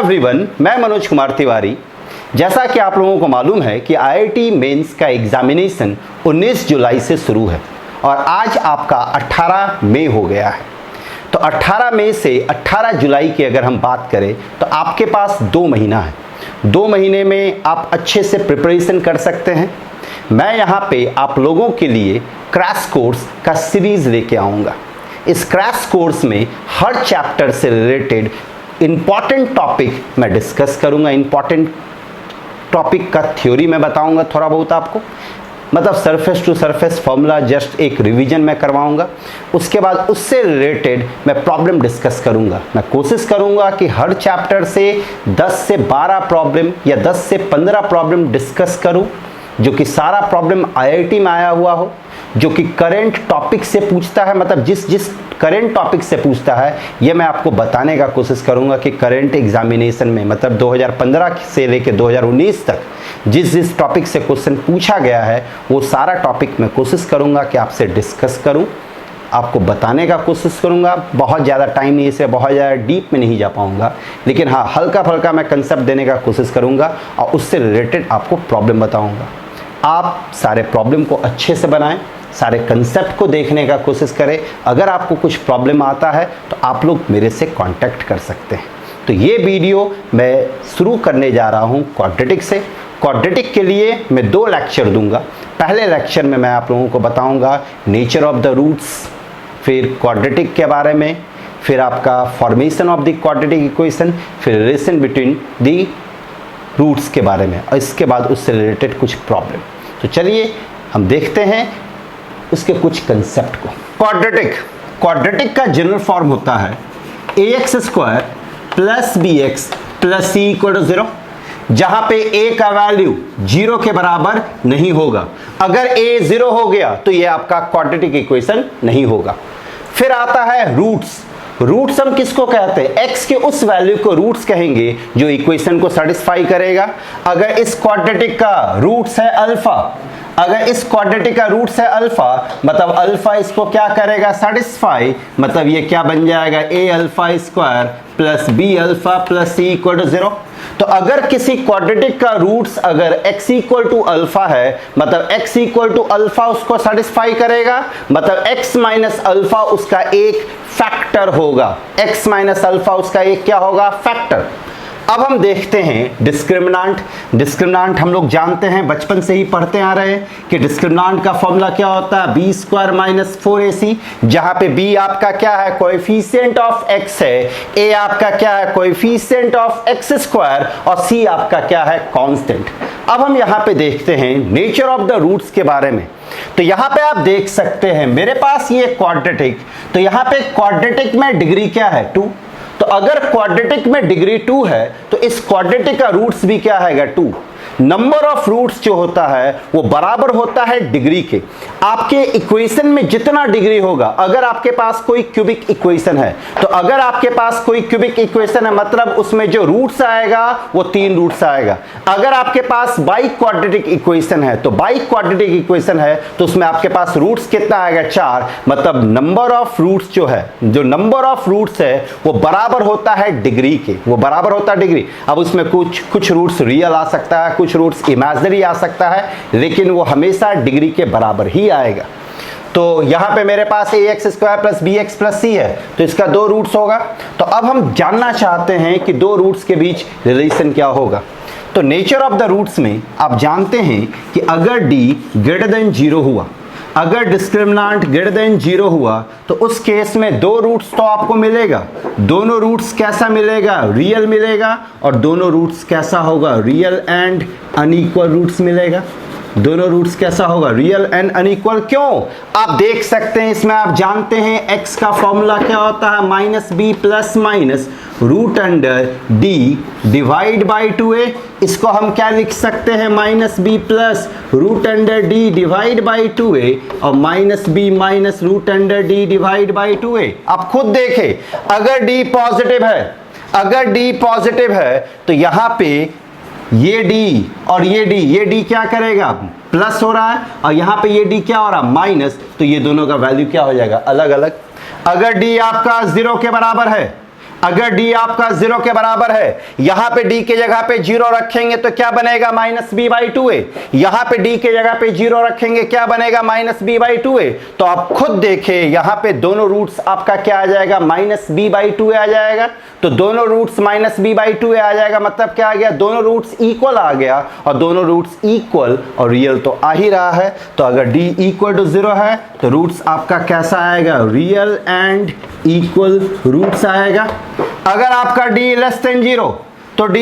Everyone, मैं मनोज कुमार तिवारी। जैसा कि आप लोगों को मालूम है कि आईआईटी मेंस का एग्जामिनेशन 19 जुलाई से शुरू है और आज आपका 18 मई हो गया है। तो 18 मई से 18 जुलाई की अगर हम बात करें तो आपके पास 2 महीना है। 2 महीने में आप अच्छे से प्रिपरेशन कर सकते हैं। मैं यहाँ पे आप लोगों के लिए क्रैश कोर्स का सीरीज लेके आऊँगा। इस क्रैश कोर्स में हर चैप्टर से रिलेटेड इम्पॉर्टेंट टॉपिक मैं डिस्कस करूँगा। इम्पॉर्टेंट टॉपिक का थ्योरी मैं बताऊँगा थोड़ा बहुत आपको, मतलब surface to surface formula just एक रिवीजन मैं करवाऊंगा। उसके बाद उससे रिलेटेड मैं प्रॉब्लम डिस्कस करूंगा। मैं कोशिश करूंगा कि हर चैप्टर से 10 से 12 प्रॉब्लम या 10 से 15 प्रॉब्लम डिस्कस करूं, जो कि सारा प्रॉब्लम आईआईटी में आया हुआ हो, जो कि करेंट टॉपिक से पूछता है, मतलब जिस करेंट टॉपिक से पूछता है ये मैं आपको बताने का कोशिश करूंगा कि करेंट एग्जामिनेशन में मतलब 2015 से लेकर 2019 तक जिस टॉपिक से क्वेश्चन पूछा गया है वो सारा टॉपिक मैं कोशिश करूंगा कि आपसे डिस्कस करूं, आपको बताने का कोशिश करूंगा। बहुत ज़्यादा टाइम नहीं, इसे बहुत ज़्यादा डीप में नहीं जा पाऊंगा, लेकिन हाँ हल्का फुल्का मैं कंसेप्ट देने का कोशिश करूंगा और उससे रिलेटेड आपको प्रॉब्लम बताऊंगा। आप सारे प्रॉब्लम को अच्छे से बनाएं, सारे कंसेप्ट को देखने का कोशिश करें। अगर आपको कुछ प्रॉब्लम आता है तो आप लोग मेरे से कांटेक्ट कर सकते हैं। तो ये वीडियो मैं शुरू करने जा रहा हूँ क्वाड्रेटिक से। क्वाड्रेटिक के लिए मैं 2 लेक्चर दूंगा। पहले लेक्चर में मैं आप लोगों को बताऊंगा नेचर ऑफ द रूट्स, फिर क्वाड्रेटिक के बारे में, फिर आपका formation of the quadratic equation, फिर रिलेशन बिटवीन द रूट्स के बारे में, और इसके बाद उससे रिलेटेड कुछ प्रॉब्लम। तो चलिए हम देखते हैं उसके कुछ कंसेप्ट को। क्वाड्रेटिक का जनरल फॉर्म होता है ax² plus bx plus c equal to 0, जहां पे a का वैल्यू 0 के बराबर नहीं होगा। अगर a 0 हो गया तो ये आपका क्वाड्रेटिक इक्वेशन नहीं होगा। फिर आता है रूट्स। रूट्स हम किसको कहते हैं? x के उस वैल्यू को रूट्स कहेंगे जो इक्वेशन को सेटिस्फाई करेगा। अगर इस क्वाड्रेटिक का रूट्स है अल्फा, अगर इस क्वाड्रेटिक का रूट्स है अल्फा, मतलब अल्फा इसको क्या करेगा? सेटिस्फाई, मतलब ये क्या बन जाएगा? a alpha square plus b alpha plus c equal to 0। तो अगर किसी क्वाड्रेटिक का रूट्स अगर x इक्वल टू अल्फा है, मतलब x इक्वल टू अल्फा उसको सेटिस्फाई करेगा, मतलब x माइनस अल्फा उसका एक फैक्टर होगा। x माइनस अल्फा उसका एक क्या होगा? फैक्टर। अब हम देखते हैं डिस्क्रिमिनांट। डिस्क्रिमिनांट हम लोग जानते हैं, बचपन से ही पढ़ते आ रहे हैं कि डिस्क्रिमिनांट का फॉर्मूला क्या होता है? b² माइनस 4ac, जहां पे b आपका क्या है? कोएफिशिएंट ऑफ x है, a आपका क्या है? कोएफिशिएंट ऑफ x² और c आपका क्या है? कांस्टेंट। अब हम यहाँ पे देखते हैं नेचर ऑफ द रूट्स के बारे में। तो यहाँ पे आप देख सकते हैं मेरे पास ये क्वाड्रेटिक, तो यहाँ पे क्वाड्रेटिक में डिग्री क्या है? 2। तो अगर क्वाड्रेटिक में डिग्री 2 है तो इस क्वाड्रेटिक का रूट्स भी क्या है? 2। नंबर ऑफ रूट्स जो होता है वो बराबर होता है डिग्री के। आपके इक्वेशन में जितना डिग्री होगा, अगर आपके पास कोई क्यूबिक इक्वेशन है, तो अगर आपके पास कोई क्यूबिक इक्वेशन है मतलब उसमें जो रूट्स आएगा वो 3 रूट्स आएगा। अगर आपके पास बाई क्वाड्रेटिक इक्वेशन है, तो बाई क्वाड्रेटिक इक्वेशन है तो उसमें आपके पास रूट्स कितना आएगा? 4। मतलब नंबर ऑफ रूट्स जो है, जो नंबर ऑफ रूट्स है वो बराबर होता है डिग्री के, वो बराबर होता है डिग्री। अब उसमें कुछ रूट्स रियल आ सकता है, कुछ रूट्स इमेजिनरी आ सकता है, लेकिन वो हमेशा डिग्री के बराबर ही आएगा। तो यहां पे मेरे पास ax² plus bx plus c है, तो इसका 2 रूट्स होगा। तो अब हम जानना चाहते हैं कि 2 रूट्स के बीच रिलेशन क्या होगा। तो नेचर ऑफ द रूट्स में आप जानते हैं कि अगर d ग्रेटर देन 0 हुआ, अगर डिस्क्रिमिनांट ग्रेटर देन 0 हुआ, तो उस केस में 2 रूट्स तो आपको मिलेगा। दोनों रूट्स कैसा मिलेगा? रियल मिलेगा। और दोनों रूट्स कैसा होगा? रियल एंड अनइक्वल रूट्स मिलेगा। दोनों रूट्स कैसा होगा? Real and unequal. क्यों? आप देख सकते हैं इसमें, आप जानते हैं x का फॉर्मूला क्या होता है? Minus b plus minus root under d divide by 2a। इसको हम क्या लिख सकते हैं? Minus b plus root under d divide by 2a और minus b minus root under d divide by 2a। आप खुद देखें, अगर d पॉजिटिव है, अगर d पॉजिटिव है तो यहां पे ये d और ये d क्या करेगा? प्लस हो रहा है, और यहां पे ये d क्या हो रहा है? माइनस। तो ये दोनों का वैल्यू क्या हो जाएगा? अलग अलग। अगर d आपका 0 के बराबर है, अगर d आपका 0 के बराबर है, यहां पे d के जगह पे 0 रखेंगे तो क्या बनेगा -b/2a। यहां पे d के जगह पे 0 रखेंगे क्या बनेगा -b/2a। तो आप खुद देखें यहां पे दोनों रूट्स आपका क्या आ जाएगा -b/2a आ जाएगा। तो दोनों रूट्स -b/2a आ जाएगा, मतलब क्या आ गया, दोनों रूट्स इक्वल आ गया, और दोनों रूट्स इक्वल और रियल तो आ ही रहा है। तो अगर d = 0 है तो रूट्स आपका कैसा आएगा, रियल एंड इक्वल रूट्स आएगा। अगर आपका d <0 तो d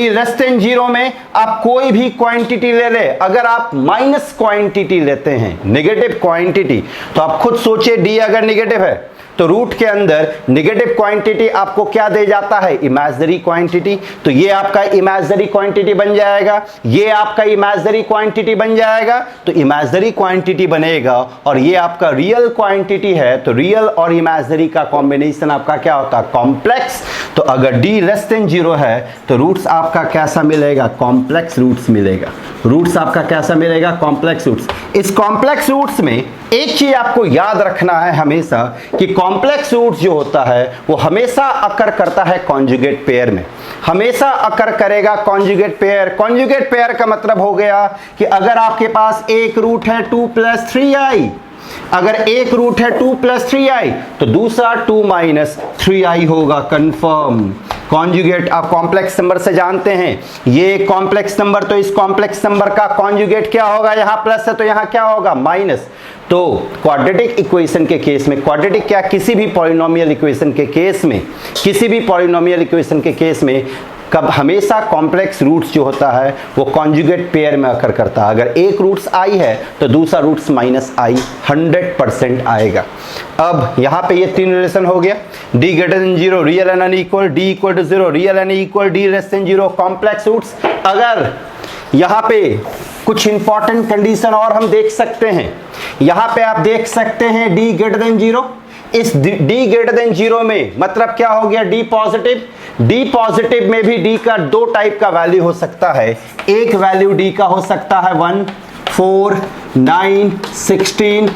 <0 में आप कोई भी क्वांटिटी ले ले, अगर आप माइनस क्वांटिटी लेते हैं, नेगेटिव क्वांटिटी, तो आप खुद सोचिए d अगर नेगेटिव है तो रूट के अंदर नेगेटिव क्वांटिटी आपको क्या दे जाता है, इमेजिनरी क्वांटिटी। तो ये आपका इमेजिनरी क्वांटिटी बन जाएगा, ये आपका इमेजिनरी क्वांटिटी बन जाएगा। तो इमेजिनरी क्वांटिटी बनेगा और ये आपका रियल क्वांटिटी है, तो रियल और इमेजिनरी का कॉम्बिनेशन आपका क्या होता है, कॉम्प्लेक्स। तो अगर d <0 है तो रूट्स आपका कैसा मिलेगा, कॉम्प्लेक्स रूट्स मिलेगा। रूट्स आपका कैसा मिलेगा, कॉम्प्लेक्स रूट्स। इस कॉम्प्लेक्स रूट्स में एक चीज आपको याद रखना है हमेशा कि कॉम्प्लेक्स रूट्स जो होता है वो हमेशा अकर करता है कॉन्जुगेट पेयर में, हमेशा अकर करेगा कॉन्जुगेट पेयर। कॉन्जुगेट पेयर का मतलब हो गया कि अगर आपके पास एक रूट है 2 + 3i, अगर एक रूट है 2 + 3i तो दूसरा 2 - 3i होगा, कंफर्म। कॉन्जुगेट आप कॉम्प्लेक्स नंबर से जानते हैं, ये कॉम्प्लेक्स नंबर, तो इस कॉम्प्लेक्स नंबर का कॉन्जुगेट क्या होगा, यहां प्लस है तो यहां क्या होगा, माइनस। तो क्वाड्रेटिक इक्वेशन के केस में, क्वाड्रेटिक क्या, किसी भी पॉलिनोमियल इक्वेशन के केस में, किसी भी पॉलिनोमियल इक्वेशन के केस में कब हमेशा कॉम्प्लेक्स रूट्स जो होता है वो कॉन्जुगेट पेयर में अकर करता है। अगर एक रूट्स i है तो दूसरा रूट्स -i 100% आएगा। अब यहाँ पे ये तीन रिलेशन हो गया, d > 0 real and unequal, d = 0 real and equal, d <0 complex roots. अगर यहाँ पे कुछ इंपॉर्टेंट कंडीशन और हम देख सकते हैं, यहाँ पे आप देख सकते हैं d > 0, इस d > 0 में मतलब क्या हो गया, d पॉजिटिव। d पॉजिटिव में भी d का दो टाइप का वैल्यू हो सकता है, एक वैल्यू d का हो सकता है 1, 4, 9, 16 ...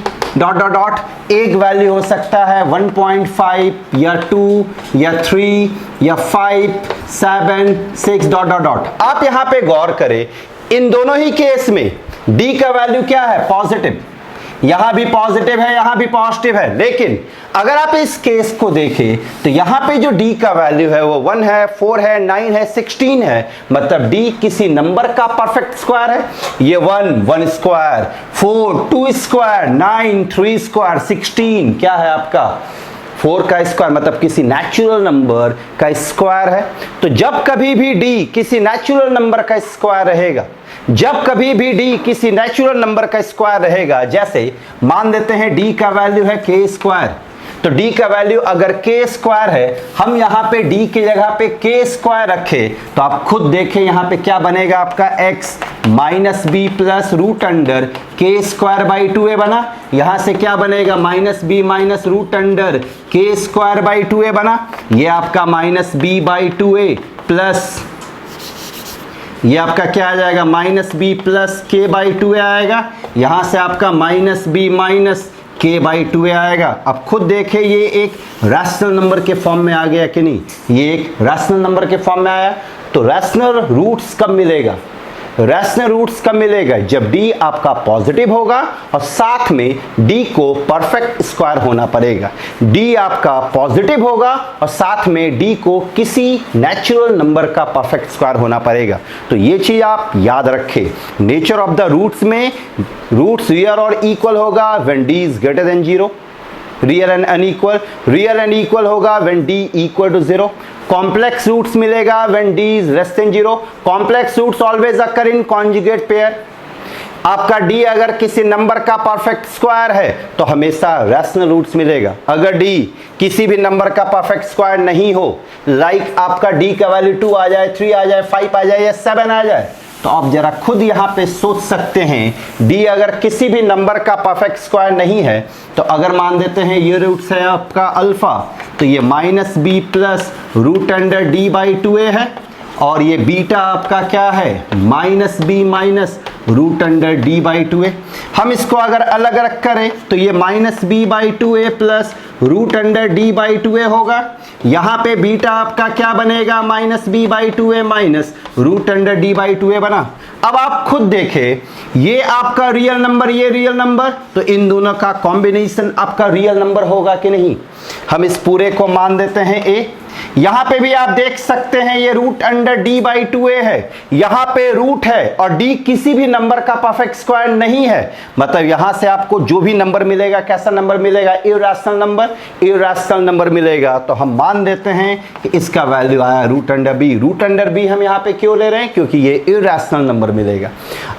एक वैल्यू हो सकता है 1.5 या 2 या 3 या 5, 7, 6 ... आप यहां पे गौर करें, इन दोनों ही केस में d का वैल्यू क्या है, पॉजिटिव। यहां भी पॉजिटिव है, यहां भी पॉजिटिव है, लेकिन अगर आप इस केस को देखें तो यहां पे जो d का वैल्यू है वो 1 है, 4 है, 9 है, 16 है, मतलब d किसी नंबर का परफेक्ट स्क्वायर है। ये 1 स्क्वायर, 4 2 स्क्वायर, 9 3 स्क्वायर, 16 क्या है आपका 4 का स्क्वायर, मतलब किसी नेचुरल नंबर का स्क्वायर है। तो जब कभी भी d किसी नेचुरल नंबर का स्क्वायर रहेगा, जब कभी भी d किसी नेचुरल नंबर का स्क्वायर रहेगा, जैसे मान लेते हैं d का वैल्यू है k स्क्वायर, तो d का वैल्यू अगर k स्क्वायर है, हम यहाँ पे d की जगह पे k स्क्वायर रखें तो आप खुद देखें यहाँ पे क्या बनेगा आपका x - b + √k² / 2a बना। यहाँ से क्या बनेगा, -b - √k² / 2a बना। ये आपका -b/2a प्लस ये आपका क्या आ जाएगा, -b + k/2a आएगा। यहाँ से आपका -b - k/2a आएगा। अब खुद देखें ये एक रैशनल नंबर के फॉर्म में आ गया कि नहीं, ये एक रैशनल नंबर के फॉर्म में आया। तो रैशनल रूट्स कब मिलेगा, रैशनल रूट्स कब मिलेगा, जब d आपका पॉजिटिव होगा और साथ में d को परफेक्ट स्क्वायर होना पड़ेगा। d आपका पॉजिटिव होगा और साथ में d को किसी नेचुरल नंबर का परफेक्ट स्क्वायर होना पड़ेगा। तो ये चीज आप याद रखें। नेचर ऑफ द रूट्स में रूट्स रियल और इक्वल होगा when d is greater than 0, real and unequal होगा व्हेन d = 0। कॉम्प्लेक्स रूट्स मिलेगा when d is less than 0। Complex roots always occur in conjugate pair. आपका d अगर किसी number का perfect square है तो हमेशा रैशनल रूट्स मिलेगा। अगर d किसी भी नंबर का परफेक्ट स्क्वायर नहीं हो, लाइक आपका d का वैल्यू 2 आ जाए, 3 आ जाए, 5 आ जाए या 7 आ जाए, तो आप जरा खुद यहाँ पे सोच सकते हैं d अगर किसी भी नंबर का परफेक्ट स्क्वायर नहीं है, तो अगर मान देते हैं ये रूट्स है आपका अल्फा, तो ये -b + √d/2a है, और ये बीटा आपका क्या है, -b - √d/2a। हम इसको अगर अलग अलग करें तो ये -b/2a + root under D by two A होगा। यहां पे बीटा आपका क्या बनेगा, minus B by two A minus root under D by two A बना। अब आप खुद देखें, ये आपका रियल नंबर, ये रियल नंबर, तो इन दोनों का कॉम्बिनेशन आपका रियल नंबर होगा कि नहीं। हम इस पूरे को मान देते हैं ए। यहां पे भी आप देख सकते हैं ये root under D by two A है, यहां पे रूट है और डी किसी भी नंबर का परफेक्ट स्क्वायर नहीं है। मतलब यहां से आपको जो भी नंबर मिलेगा, कैसा नंबर मिलेगा, इर्रेशनल नंबर, इर्रेशनल नंबर मिलेगा। तो हम मान देते हैं कि इसका वैल्यू आया root under b. Root under b हम यहां पे क्यों ले रहे हैं, क्योंकि ये इर्रेशनल नंबर मिलेगा।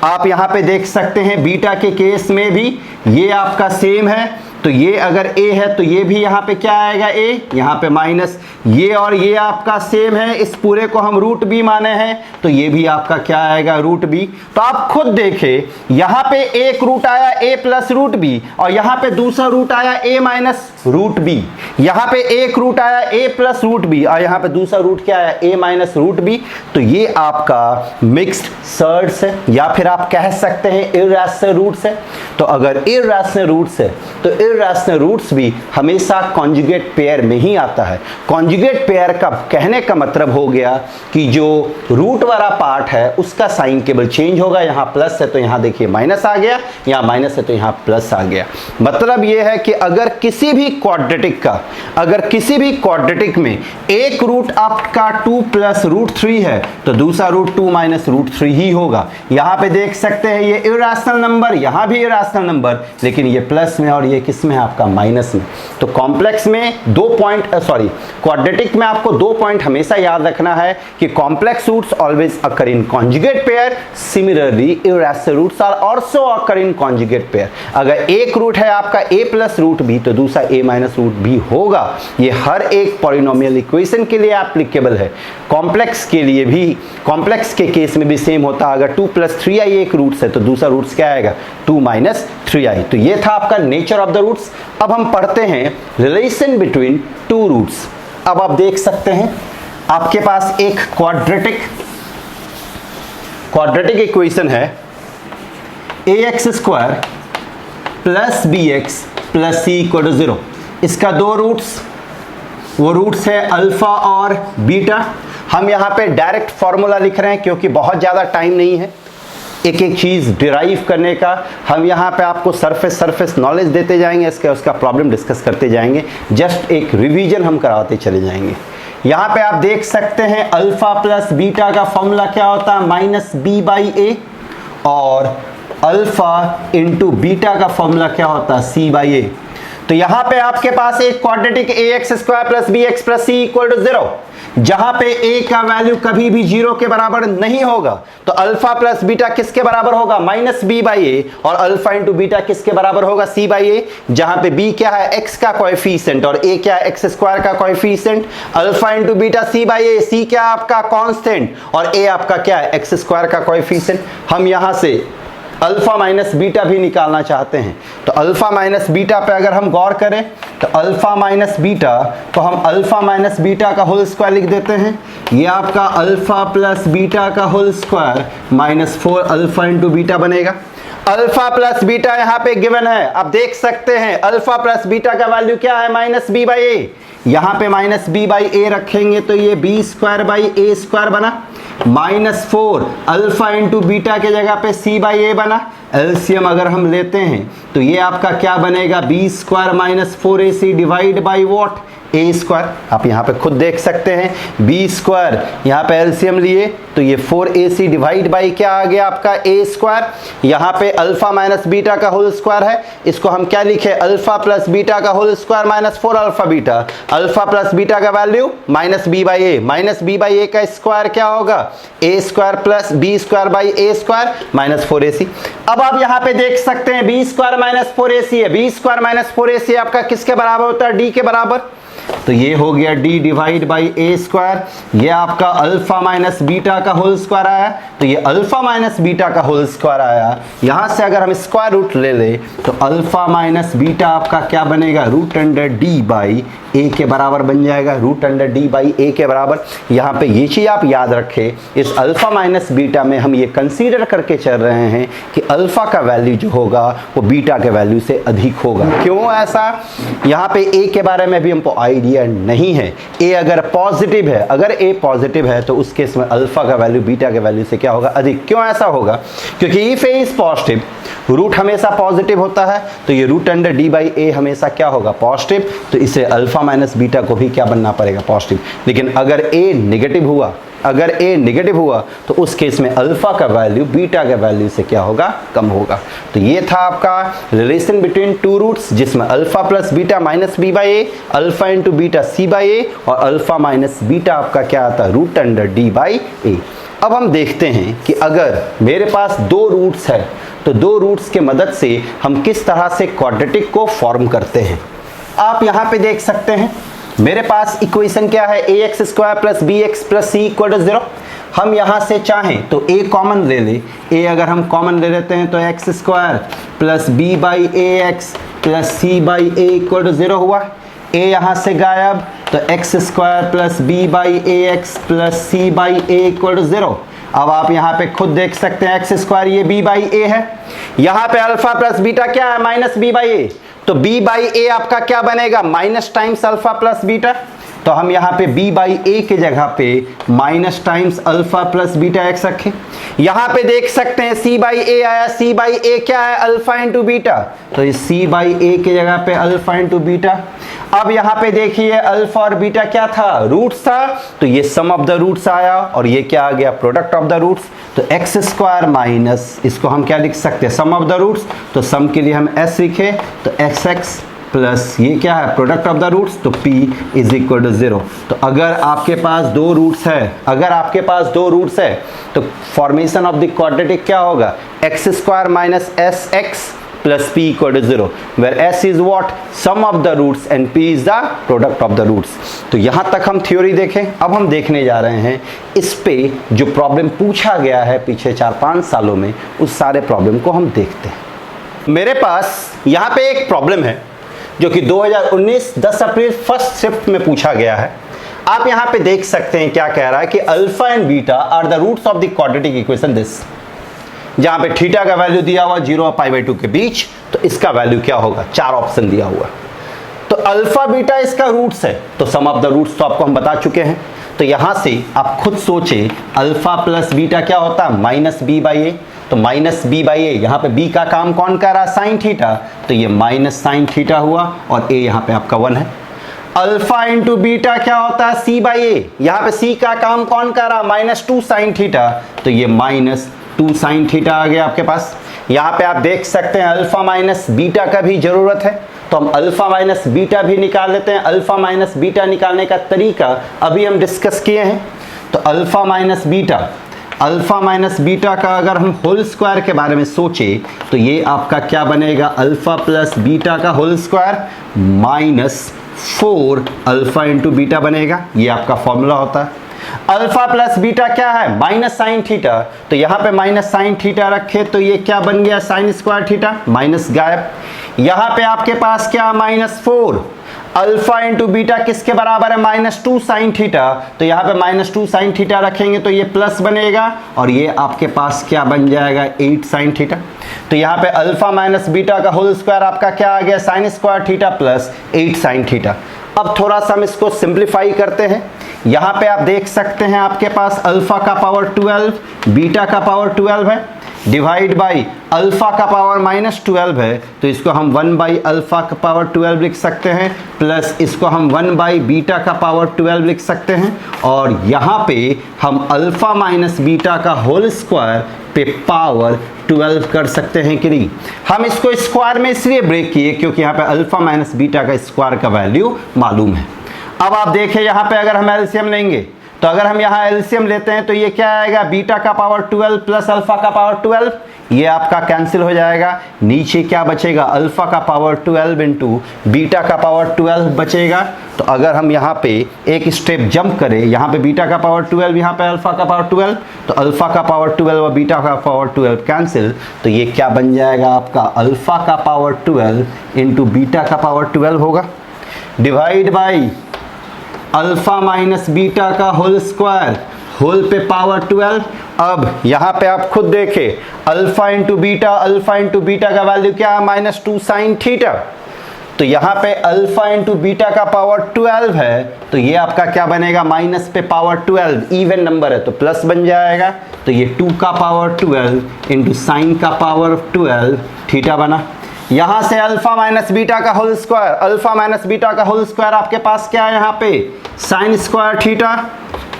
आप यहां पे देख सकते हैं बीटा के केस में भी ये आपका सेम है। तो ये अगर a है तो ये भी यहाँ पे क्या आएगा, a, यहाँ पे माइनस ये और ये आपका सेम है। इस पूरे को हम रूट b माने हैं तो ये भी आपका क्या आएगा, रूट b। तो आप खुद देखें, यहाँ पे एक रूट आया a प्लस रूट b और यहाँ पे दूसरा रूट आया a माइनस रूट b। यहाँ पे एक रूट आया a प्लस रूट b और यहाँ पे दूसरा रूट क्या आया, a माइनस रूट b। तो ये आपका मिक्स्ड सर्ड्स है या फिर आप कह सकते हैं इर्रेशनल रूट्स है। तो अगर इर्रेशनल रूट्स है तो इर्रेशनल रूट्स भी हमेशा कॉन्जुगेट पेयर में ही आता है। कॉन्जुगेट पेयर का कहने का मतलब हो गया कि जो रूट वाला पार्ट है उसका साइन केवल चेंज होगा। यहाँ प्लस है तो यहाँ देखिए माइनस आ गया, यहाँ माइनस है तो यहाँ प्लस आ गया। मतलब ये है कि अगर किसी भी क्वाड्रेटिक में एक रूट आपका 2 प्लस रूट 3 है तो दूसरा रूट 2 माइनस रूट 3 ही होगा। यहाँ पे देख सकते हैं ये इर्रेशनल नंबर, यहाँ भी इर्रेशनल नंबर, लेकिन ये प्लस में और ये किस में है, आपका माइनस में। तो कॉम्प्लेक्स में क्वाड्रेटिक में आपको 2 पॉइंट हमेशा याद रखना है कि complex roots always occur in conjugate pair, similarly irrational roots are also occur in conjugate pair. अगर एक रूट है आपका a प्लस रूट b तो दूसरा a माइनस रूट b होगा। ये हर एक पॉलिनोमियल इक्वेशन के लिए एप्लीकेबल है। कॉम्प्लेक्स के लिए भी, कॉम्प्लेक्स के केस में भी सेम होता है। अगर 2 प्लस 3i एक रूट्स है तो दूसरा रूट्स क्या आएगा, 2 माइनस 3i। तो ये था आपका नेचर ऑफ द रूट्स। अब हम पढ़ते हैं रिलेशन बिटवीन टू रूट्स। अब आप देख सकते हैं आपके पास एक क्वाड्रेटिक इक्वेशन है ax square plus bx plus c equal to 0। इसका दो रूट्स, वो रूट्स है अल्फा और बीटा। हम यहाँ पे डायरेक्ट फॉर्मूला लिख रहे हैं क्योंकि बहुत ज़्यादा टाइम नहीं है एक एक चीज़ डिराइव करने का। हम यहाँ पे आपको सरफेस नॉलेज देते जाएंगे, इसका उसका प्रॉब्लम डिस्कस करते जाएंगे, जस्ट एक रिवीजन हम कराते चले जाएंगे। यहाँ पे आप देख सकते हैं अल्फा प्लस बीटा का फॉर्मूला क्या होता है, माइनस बी बाई ए, और अल्फा इंटू बीटा का फॉर्मूला क्या होता है, सी बाई ए। तो यहाँ पे आपके पास एक quadratic ax square plus bx plus c equal to 0, जहां पे a का वैल्यू कभी भी 0 के बराबर नहीं होगा। तो अल्फा प्लस बीटा किसके बराबर होगा, माइनस बी बाई ए, और अल्फा इंटू बीटा किसके बराबर होगा, c बाई ए, जहां पे b क्या है, x का कोएफिशिएंट और a क्या है, x स्क्वायर का coefficient. Alpha into beta c by A, c क्या है आपका कांस्टेंट और a आपका क्या है, x स्क्वायर का कोएफिशिएंट। हम यहां से अल्फा माइनस बीटा भी निकालना चाहते हैं। तो अल्फा माइनस बीटा पे अगर हम गौर करें तो अल्फा माइनस बीटा, तो हम अल्फा माइनस बीटा का होल स्क्वायर लिख देते हैं। ये आपका अल्फा प्लस बीटा का whole square minus 4 alpha into beta बनेगा। अल्फा प्लस बीटा यहाँ पे गिवन है, आप देख सकते हैं अल्फा प्लस बीटा का वैल्यू क्या है, माइनस बी बाई ए। यहाँ पे माइनस बी बाई ए रखेंगे तो ये b square by A square बना, माइनस 4 अल्फा इंटू बीटा के जगह पे सी बाई ए बना। एलसीएम अगर हम लेते हैं तो ये आपका क्या बनेगा, b square minus 4ac divide by what, a square. आप यहाँ पे खुद देख सकते हैं बी स्क्वायर, यहाँ पे एलसीएम लिए तो ये 4ac डिवाइड बाई क्या आ गया आपका, ए स्क्वायर। यहाँ पे अल्फा माइनस बीटा का होल स्क्वायर है, इसको हम क्या लिखे, अल्फा प्लस बीटा का whole square minus 4 alpha beta. Alpha plus beta का value minus B by A, minus B by A का स्क्वायर क्या होगा, A square plus B square by A square minus 4ac। अब आप यहाँ पे देख सकते हैं बी स्क्वायर माइनस 4ac है, बी स्क्वायर माइनस 4ac आपका किसके बराबर होता है, डी के बराबर। तो ये हो गया d divide by A square, ये आपका अल्फा माइनस बीटा का होल स्क्वायर आया, तो ये अल्फा माइनस बीटा का होल स्क्वायर आया। यहाँ से अगर हम स्क्वायर रूट ले ले तो अल्फा माइनस बीटा आपका क्या बनेगा, रूट अंडर डी बाई ए के बराबर बन जाएगा, रूट अंडर डी बाई ए के बराबर। यहाँ पे ये चीज़ आप याद रखें, इस अल्फा माइनस बीटा में हम ये कंसीडर करके चल रहे हैं कि अल्फा का वैल्यू जो होगा वो बीटा के वैल्यू से अधिक होगा। क्यों ऐसा, यहाँ पे ए के बारे में भी हमको आइडिया नहीं है। ए अगर पॉजिटिव है, अगर ए पॉजिटिव है तो उस केस में अल्फा का वैल्यू बीटा के वैल्यू से क्या होगा, अधिक। क्यों ऐसा होगा, क्योंकि if a is positive, root हमेशा पॉजिटिव होता है, तो ये root under D by a हमेशा क्या होगा, पॉजिटिव, तो इसे अल्फा माइनस बीटा को भी क्या बनना पड़ेगा, पॉजिटिव। लेकिन अगर ए नेगेटिव हुआ, अगर ए नेगेटिव हुआ तो उस केस में अल्फा का वैल्यू बीटा के वैल्यू से क्या होगा, कम होगा। तो ये था आपका रिलेशन बिटवीन टू रूट्स, जिसमें alpha plus beta minus B by A, alpha into beta C by A, और अल्फा माइनस बीटा आपका क्या आता है, root under D by A. अब हम देखते हैं कि अगर मेरे पास दो रूट्स है तो दो रूट्स के मदद से हम किस तरह से क्वाड्रेटिक को फॉर्म करते हैं। आप यहाँ पे देख सकते हैं मेरे पास इक्वेशन क्या है, A X square plus B X plus C equal to 0। हम यहाँ से चाहें तो ए कॉमन ले ले, ए अगर हम कॉमन ले लेते हैं तो x square plus b by a x plus c by a equal to 0 हुआ। ए यहाँ से गायब, तो x square plus b by a x plus c by a equal to 0। अब आप यहाँ पे खुद देख सकते हैं एक्स स्क्वायर ये बी बाई ए है, यहाँ पे अल्फा प्लस बीटा क्या है, माइनस बी बाई ए, तो बी बाई ए आपका क्या बनेगा, minus times alpha plus beta. तो हम यहाँ पे b बाई ए के जगह पे minus times alpha plus beta x रखें। यहाँ पे देख सकते हैं c बाई ए आया, c बाई ए क्या है, अल्फा इंटू बीटा, तो इस c बाई ए के जगह पे अल्फा इंटू बीटा। अब यहाँ पे देखिए अल्फा और बीटा क्या था, रूट्स था, तो ये सम ऑफ द रूट्स आया और ये क्या आ गया, प्रोडक्ट ऑफ द रूट्स। तो एक्स स्क्वायर माइनस, इसको हम क्या लिख सकते हैं, सम ऑफ द रूट्स, तो सम के लिए हम s लिखे, तो एक्स एक्स प्लस ये क्या है, प्रोडक्ट ऑफ द रूट्स, तो p इज इक्वल टू 0। तो अगर आपके पास दो रूट्स है, अगर आपके पास दो रूट्स है तो फॉर्मेशन ऑफ द क्वाड्रेटिक क्या होगा, x square minus s x plus p equal to 0, where s is what, sum of the roots and p is the product of the roots. तो यहाँ तक हम थ्योरी देखें। अब हम देखने जा रहे हैं इस पे जो प्रॉब्लम पूछा गया है पिछले 4-5 सालों में, उस सारे प्रॉब्लम को हम देखते हैं। मेरे पास यहाँ पे एक प्रॉब्लम है जो कि 2019 10 अप्रैल फर्स्ट शिफ्ट में पूछा गया है। आप यहाँ पे देख सकते हैं क्या कह रहा है कि alpha and beta are the roots of the quadratic equation this, जहाँ पे थीटा का वैल्यू दिया हुआ 0 और पाई बाई 2 के बीच, तो इसका वैल्यू क्या होगा, 4 ऑप्शन दिया हुआ। तो अल्फा बीटा इसका रूट्स है, तो सम ऑफ द रूट्स तो आपको हम बता चुके हैं। तो यहाँ से आप खुद सोचे अल्फा प्लस बीटा क्या होता है, माइनस बी बाई ए, तो माइनस बी बाई ए, यहाँ पे बी का काम कौन कर रहा है, साइन थीटा, तो ये माइनस साइन थीटा हुआ, और ए यहाँ पे आपका 1 है। अल्फा इंटू बीटा क्या होता है, सी बाई ए, यहाँ पे सी का काम कौन कर रहा है, माइनस 2 साइन थीटा, तो ये माइनस 2 साइन थीटा आ गया आपके पास। यहाँ पे आप देख सकते हैं अल्फा माइनस बीटा का भी जरूरत है, तो हम अल्फा माइनस बीटा भी निकाल लेते हैं। अल्फा माइनस बीटा निकालने का तरीका अभी हम डिस्कस किए हैं। तो alpha minus beta, alpha minus beta का अगर हम होल स्क्वायर के बारे में सोचे तो ये आपका क्या बनेगा, अल्फा प्लस बीटा का whole square minus 4 alpha into beta बनेगा, ये आपका फॉर्मूला होता है। अल्फा प्लस बीटा क्या है, माइनस साइन थीटा, तो यहाँ पे माइनस साइन थीटा रखे तो ये क्या बन गया, साइन स्क्वायर थीटा, माइनस गायब। यहाँ पे आपके पास क्या, माइनस 4 अल्फा इंटू बीटा किसके बराबर है, माइनस 2 साइन थीटा, तो यहाँ पे माइनस 2 साइन थीटा रखेंगे तो ये प्लस बनेगा, और ये आपके पास क्या बन जाएगा, 8 साइन थीटा। तो यहाँ पे अल्फा माइनस बीटा का होल स्क्वायर आपका क्या आ गया, sign square theta plus 8 sine theta. अब थोड़ा सा हम इसको सिंप्लीफाई करते हैं। यहाँ पे आप देख सकते हैं आपके पास अल्फा का पावर 12, बीटा का पावर 12 है, डिवाइड बाई अल्फा का पावर माइनस 12 है, तो इसको हम 1 बाई अल्फा का पावर 12 लिख सकते हैं, प्लस इसको हम 1 बाई बीटा का पावर 12 लिख सकते हैं, और यहाँ पे हम अल्फा माइनस बीटा का होल स्क्वायर पे पावर 12 कर सकते हैं कि नहीं। हम इसको स्क्वायर में इसलिए ब्रेक किए क्योंकि यहाँ पे अल्फा माइनस बीटा का स्क्वायर का वैल्यू मालूम है। अब आप देखें यहाँ पे अगर हम एलसीएम लेंगे तो अगर हम यहाँ एलसीएम लेते हैं तो ये क्या आएगा, बीटा का पावर 12 प्लस अल्फा का पावर 12, ये आपका कैंसिल हो जाएगा। नीचे क्या बचेगा, अल्फा का पावर 12 इंटू बीटा का पावर 12 बचेगा। तो अगर हम यहाँ पे एक स्टेप जंप करें, यहाँ पे बीटा का पावर 12, यहाँ पे अल्फा का पावर 12, तो अल्फा का पावर 12 और बीटा का पावर 12 कैंसिल, तो ये क्या बन जाएगा आपका, अल्फा का पावर 12 इंटू बीटा का पावर 12 होगा, divide by alpha minus beta का होल स्क्वायर, होल पे पावर 12। अब यहाँ पे आप खुद देखें, अल्फा इंटू बीटा का वैल्यू क्या है, -2 साइन थीटा। तो यहाँ पे अल्फा इंटू बीटा का पावर 12 है, तो ये आपका क्या बनेगा, माइनस पे पावर 12, इवन नंबर है तो प्लस बन जाएगा। तो ये 2 का पावर 12 इंटू साइन का पावर 12 थीटा बना। यहाँ से अल्फा माइनस बीटा का whole square, alpha minus beta का होल स्क्वायर आपके पास क्या है, यहाँ पे sine square theta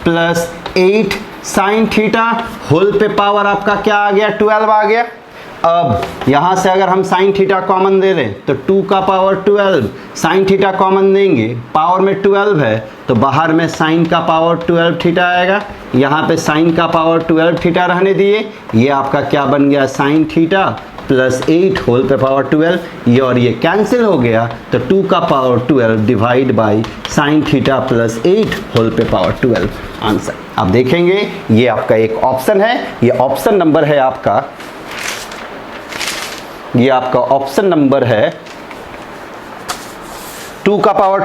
plus 8 sine theta, whole पे पावर आपका क्या आ गया, 12 आ गया। अब यहाँ से अगर हम साइन थीटा कॉमन दे रहे तो 2 का पावर 12, साइन थीटा कॉमन देंगे, पावर में 12 है तो बाहर में साइन का पावर 12 थीटा आएगा। यहाँ पे साइन का पावर 12 थीटा रहने दिए, ये आपका क्या बन गया, साइन थीटा प्लस 8 होल पे पावर 12, ये और ये कैंसिल हो गया। तो 2 का power 12 divide by sine theta plus 8 whole पे पावर 12 आंसर। आप देखेंगे ये आपका एक ऑप्शन है, ये ऑप्शन नंबर है आपका, ये आपका ऑप्शन नंबर है 2 का power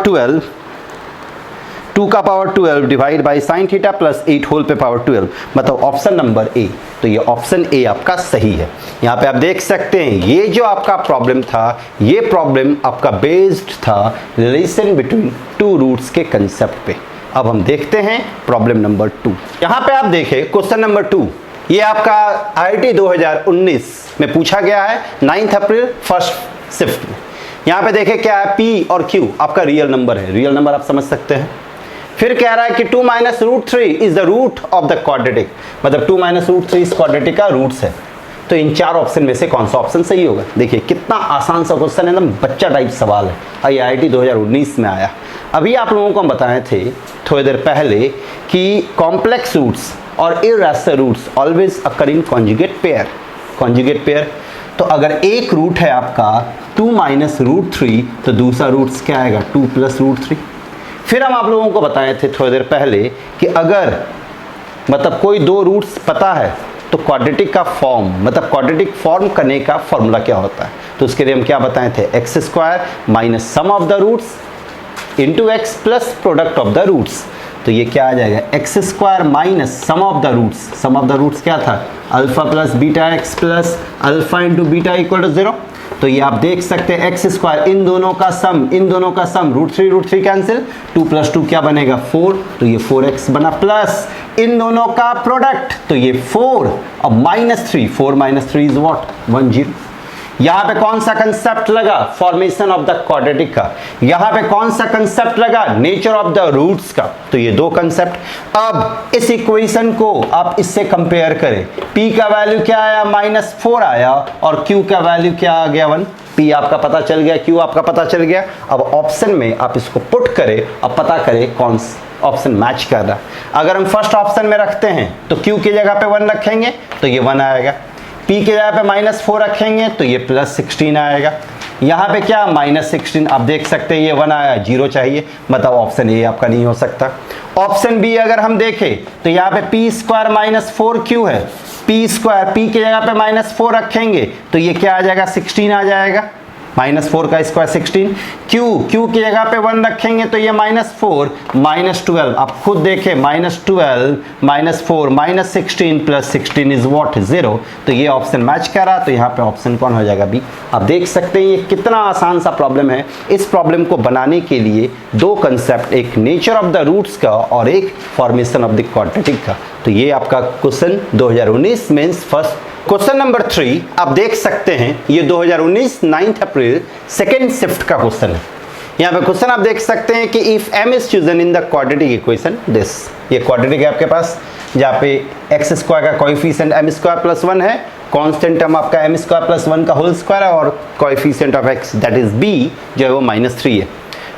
12 divide by sine theta plus 8 whole पे पावर 12, मतलब ऑप्शन नंबर ए। तो ये ऑप्शन ए आपका सही है। यहाँ पे आप देख सकते हैं ये जो आपका प्रॉब्लम था, ये प्रॉब्लम आपका बेस्ड था रिलेशन बिटवीन टू रूट्स के कंसेप्ट पे। अब हम देखते हैं प्रॉब्लम नंबर 2। यहाँ पे आप देखें क्वेश्चन नंबर 2, ये आपका IIT 2019 में पूछा गया है 9 अप्रैल फर्स्ट शिफ्ट में। यहाँ पे देखें क्या है, P और Q आपका रियल नंबर है, रियल नंबर आप समझ सकते हैं। फिर कह रहा है कि 2 - √3 is the root of the quadratic, मतलब 2 - √3 इस क्वाड्रेटिक का रूट्स है। तो इन 4 ऑप्शन में से कौन सा ऑप्शन सही होगा। देखिए कितना आसान सा क्वेश्चन है, एकदम बच्चा टाइप सवाल है, IIT 2019 में आया। अभी आप लोगों को हम बताए थे थोड़ी देर पहले कि कॉम्प्लेक्स रूट्स और irrational roots always occur in conjugate pair. तो अगर एक रूट है आपका 2 - √3 तो दूसरा रूट्स क्या आएगा, 2 + √3। फिर हम आप लोगों को बताए थे थोड़ी देर पहले कि अगर मतलब कोई 2 रूट्स पता है तो क्वाड्रेटिक का फॉर्म, मतलब क्वाड्रेटिक फॉर्म करने का फॉर्मूला क्या होता है। तो उसके लिए हम क्या बताए थे, x² - sum of the roots into x plus product of the roots. तो ये क्या आ जाएगा, x² - sum of the roots. Sum of the roots क्या था, alpha plus beta x plus alpha into beta = 0। तो ये आप देख सकते हैं x², इन दोनों का सम √3 कैंसिल, 2 + 2 क्या बनेगा 4, तो ये 4x बना, प्लस इन दोनों का प्रोडक्ट तो ये 4 और -3, 4 - 3 इज व्हाट, 10। यहां पे कौन सा कंसेप्ट लगा, फॉर्मेशन ऑफ द क्वाड्रेटिक का। यहां पे कौन सा कंसेप्ट लगा, नेचर ऑफ द रूट्स का। तो ये 2 कंसेप्ट। अब इस इक्वेशन को आप इससे कंपेयर करें, p का वैल्यू क्या आया, -4 आया, और q का वैल्यू क्या आ गया 1। p आपका पता चल गया, q आपका पता चल गया। अब ऑप्शन में आप इसको पुट करें और पता करें कौन ऑप्शन मैच कर रहा है। अगर हम फर्स्ट ऑप्शन में रखते हैं तो q की जगह पे 1 रखेंगे तो ये 1 आएगा, p की जगह पे -4 रखेंगे तो ये +16 आएगा। यहाँ पे क्या -16, आप देख सकते हैं ये 1 आया, 0 चाहिए, मतलब ऑप्शन ए आपका नहीं हो सकता। ऑप्शन बी अगर हम देखें तो यहाँ पे p² - 4q है, p की जगह पे -4 रखेंगे तो ये क्या आ जाएगा, 16 आ जाएगा, -4 का स्क्वायर 16। q की जगह पे 1 रखेंगे तो ये -4 -12, आप खुद देखें -12 -4 -16 + 16 इज व्हाट, 0। तो ये ऑप्शन मैच कर रहा, तो यहाँ पे ऑप्शन कौन हो जाएगा, बी। आप देख सकते हैं ये कितना आसान सा प्रॉब्लम है। इस प्रॉब्लम को बनाने के लिए 2 कंसेप्ट, एक नेचर ऑफ द रूट्स का और एक फॉर्मेशन ऑफ द क्वाड्रेटिक का। तो ये आपका question 2019 mains first. Question number 3 आप देख सकते हैं, ये 2019 9 अप्रैल सेकेंड शिफ्ट का क्वेश्चन है। यहाँ पे क्वेश्चन आप देख सकते हैं कि if m is chosen in the quadratic equation this, ये क्वाड्रेटिक है आपके पास, जहाँ पे x² का कोएफिशिएंट m² + 1 है, कांस्टेंट टर्म आपका m² + 1 का होल स्क्वायर है, और coefficient of x that is b जो है वो -3 है।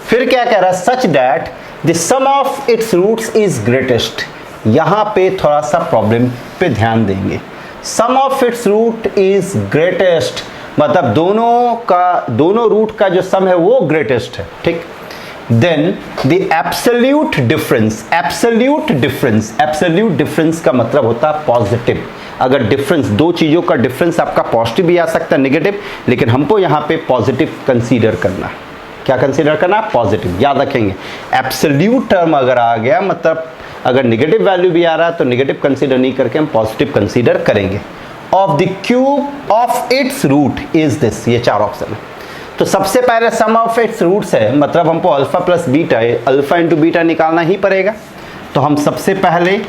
फिर क्या कह रहा है, such that the sum of its roots is greatest. यहाँ पे थोड़ा सा प्रॉब्लम पे ध्यान देंगे। Sum of its root is greatest मतलब दोनों रूट का जो सम है वो ग्रेटेस्ट है, ठीक। देन द एब्सोल्यूट डिफरेंस का मतलब होता है पॉजिटिव। अगर डिफरेंस, दो चीज़ों का डिफरेंस आपका पॉजिटिव भी आ सकता है, नेगेटिव, लेकिन हमको यहाँ पे पॉजिटिव कंसीडर करना है। क्या कंसीडर करना? पॉजिटिव। याद रखेंगे, एब्सोल्यूट टर्म अगर आ गया मतलब अगर नेगेटिव वैल्यू भी आ रहा है तो नेगेटिव कंसीडर नहीं करके हम पॉजिटिव कंसीडर करेंगे। Of the cube of its root is this, ये चार ऑप्शन है। तो सबसे पहले सम ऑफ इट्स रूट्स है मतलब हमको alpha plus beta, alpha into beta निकालना ही पड़ेगा। तो हम सबसे पहले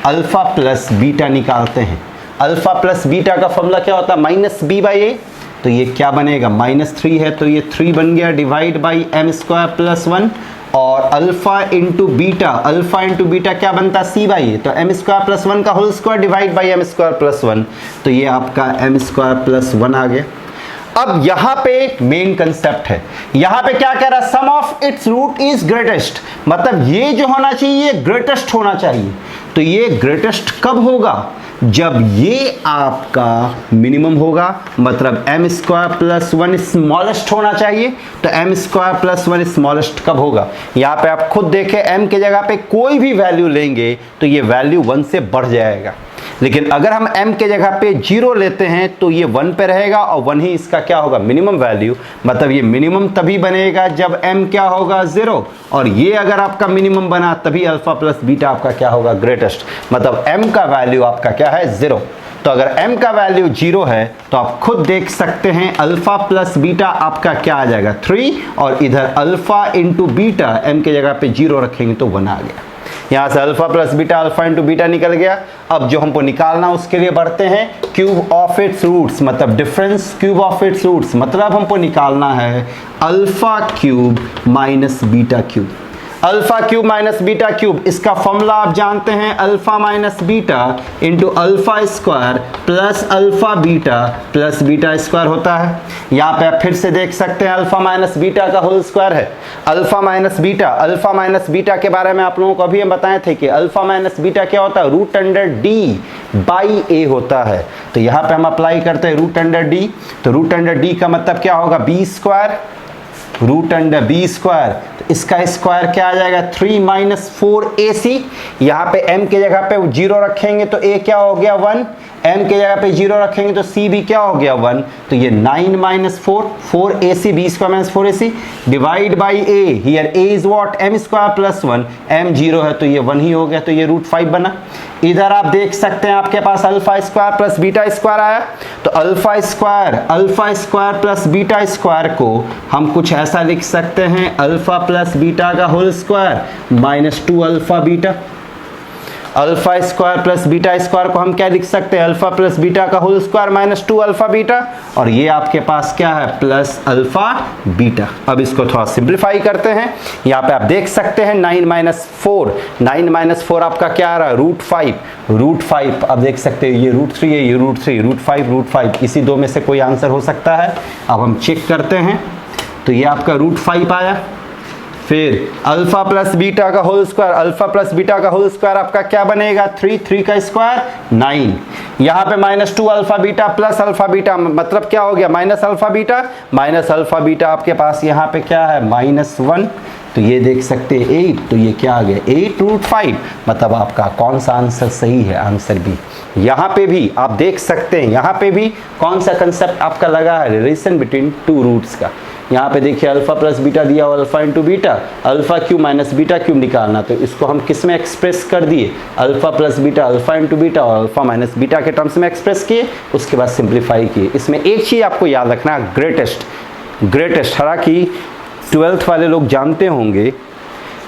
अल्फा प्लस बीटा निकालते हैं। अल्फा प्लस बीटा का फॉर्मूला क्या होता है? Minus B by a. तो ये क्या बनेगा? -3 है तो ये 3 बन गया divide by m square plus 1। और अल्फा इंटू बीटा क्या बनता है? C by a. तो एम स्क्वायर प्लस 1 का whole square divide by m square plus 1। तो ये आपका एम स्क्वायर प्लस 1 आ गया। अब यहां पे मेन कंसेप्ट है, यहां पे क्या कह रहा है? Sum of its root is greatest मतलब ये जो होना चाहिए ये ग्रेटेस्ट होना चाहिए। तो ये ग्रेटेस्ट कब होगा? जब ये आपका मिनिमम होगा मतलब एम स्क्वायर प्लस 1 स्मॉलेस्ट होना चाहिए। तो एम स्क्वायर प्लस 1 स्मॉलेस्ट कब होगा? यहाँ पे आप खुद देखें, एम के जगह पे कोई भी वैल्यू लेंगे तो ये वैल्यू 1 से बढ़ जाएगा, लेकिन अगर हम m के जगह पे 0 लेते हैं तो ये 1 पे रहेगा और 1 ही इसका क्या होगा? Minimum value. मतलब ये मिनिमम तभी बनेगा जब m क्या होगा? 0। और ये अगर आपका मिनिमम बना तभी अल्फा प्लस बीटा आपका क्या होगा? ग्रेटेस्ट। मतलब m का वैल्यू आपका क्या है? 0। तो अगर m का वैल्यू 0 है तो आप खुद देख सकते हैं अल्फा प्लस बीटा आपका क्या आ जाएगा? 3। और इधर अल्फा इंटू बीटा m के जगह पे 0 रखेंगे तो 1 आ गया। यहाँ से alpha plus beta, alpha into beta निकल गया। अब जो हमको निकालना उसके लिए बढ़ते हैं क्यूब ऑफ इट्स रूट्स मतलब difference cube of its roots मतलब हमको निकालना है alpha cube minus beta cube. Alpha cube minus beta cube, इसका फॉर्मूला आप जानते हैं, alpha minus beta into alpha square plus alpha beta plus beta square होता है। यहाँ पे आप फिर से देख सकते हैं अल्फा माइनस बीटा का होल स्क्वायर है। अल्फा माइनस बीटा के बारे में आप लोगों को अभी हम बताए थे कि अल्फा माइनस बीटा क्या होता है? Root under D by a होता है। तो यहाँ पे हम अप्लाई करते हैं रूट अंडर डी। तो रूट अंडर डी का मतलब क्या होगा? B square root under b square. तो इसका स्क्वायर क्या आ जाएगा? 3 माइनस 4ac। यहाँ पे m के जगह पे 0 रखेंगे तो a क्या हो गया? 1। m के जगह पे 0 रखेंगे तो c भी क्या हो गया? 1। तो ये 9 minus 4ac b square minus 4ac divide by a। Here a is what? m square plus 1। m 0 है तो ये 1 ही हो गया, तो ये रूट 5 बना। इधर आप देख सकते हैं आपके पास alpha square plus beta square आया। तो alpha square plus beta square को हम कुछ ऐसा लिख सकते हैं, अल्फा प्लस बीटा का whole square minus 2 alpha beta. Alpha square plus beta square को हम क्या लिख सकते हैं? अल्फा प्लस बीटा का whole square minus 2 alpha beta. और ये आपके पास क्या है? Plus alpha beta. अब इसको थोड़ा सिंप्लीफाई करते हैं। यहाँ पे आप देख सकते हैं 9 माइनस 4 आपका क्या आ रहा है? रूट 5। अब देख सकते हैं ये रूट 3 है, ये रूट 3, रूट 5। इसी दो में से कोई आंसर हो सकता है। अब हम चेक करते हैं तो ये आपका रूट 5 आया। फिर अल्फा प्लस बीटा का होल स्क्वायर आपका क्या बनेगा? 3 का स्क्वायर 9। यहाँ पे minus 2 alpha beta plus alpha beta मतलब क्या हो गया? माइनस अल्फा बीटा आपके पास यहाँ पे क्या है? -1। तो ये देख सकते हैं 8। तो ये क्या आ गया? 8 रूट 5। मतलब आपका कौन सा आंसर सही है? Answer b. यहाँ पे भी आप देख सकते हैं, यहाँ पे भी कौन सा कंसेप्ट आपका लगा है? रिलेशन बिटवीन टू रूट्स का। यहाँ पे देखिए अल्फा प्लस बीटा दिया और alpha into beta, alpha cube minus beta cube निकालना। तो इसको हम किस में एक्सप्रेस कर दिए? Alpha plus beta, alpha into beta और अल्फा माइनस बीटा के टर्म्स में एक्सप्रेस किए, उसके बाद सिंप्लीफाई किए। इसमें एक चीज़ आपको याद रखना, ग्रेटेस्ट। हालांकि 12th वाले लोग जानते होंगे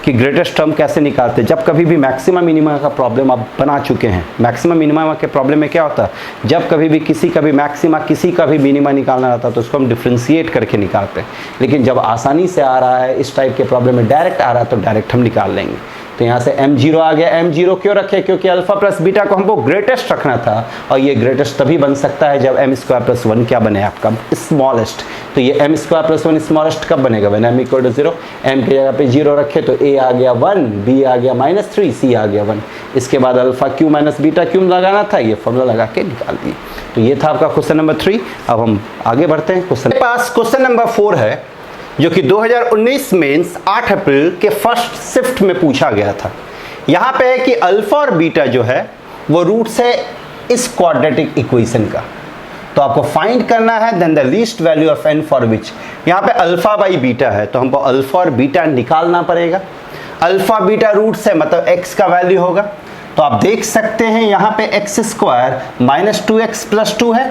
कि ग्रेटेस्ट टर्म कैसे निकालते हैं। जब कभी भी मैक्सिमम मिनिमम का प्रॉब्लम आप बना चुके हैं, मैक्सिमम मिनिमम के प्रॉब्लम में क्या होता है? जब कभी भी किसी का भी मैक्सिमा किसी का भी मिनिमा निकालना रहता है तो उसको हम डिफ्रेंशिएट करके निकालते हैं। लेकिन जब आसानी से आ रहा है, इस टाइप के प्रॉब्लम में डायरेक्ट आ रहा है तो डायरेक्ट हम निकाल लेंगे। तो यहाँ से m0 आ गया। m0 क्यों रखे? क्योंकि अल्फा प्लस बीटा को हमको ग्रेटेस्ट रखना था, और ये ग्रेटेस्ट तभी बन सकता है जब m स्क्वायर प्लस 1 क्या बने आपका? स्मॉलेस्ट। तो ये m स्क्वायर प्लस 1 स्मॉलेस्ट कब बनेगा? When m equal to 0। m की जगह पे 0 रखे तो a आ गया 1, b आ गया -3, c आ गया 1। इसके बाद alpha Q minus beta Q लगाना था, ये फॉर्मूला लगा के निकाल दिए। तो ये था आपका क्वेश्चन नंबर 3। अब हम आगे बढ़ते हैं। क्वेश्चन पास क्वेश्चन नंबर 4 है, जो कि 2019 मेंस 8 अप्रैल के फर्स्ट शिफ्ट में पूछा गया था। यहाँ पे है कि अल्फा और बीटा जो है वो रूट्स है इस क्वाड्रेटिक इक्वेशन का, तो आपको फाइंड करना है then the least value of n for which. यहाँ पे अल्फा बाई बीटा है, तो हमको अल्फा और बीटा निकालना पड़ेगा। अल्फा बीटा रूट्स है, मतलब x का वैल्यू होगा। तो आप देख सकते हैं यहाँ पे x square minus 2x plus 2 है,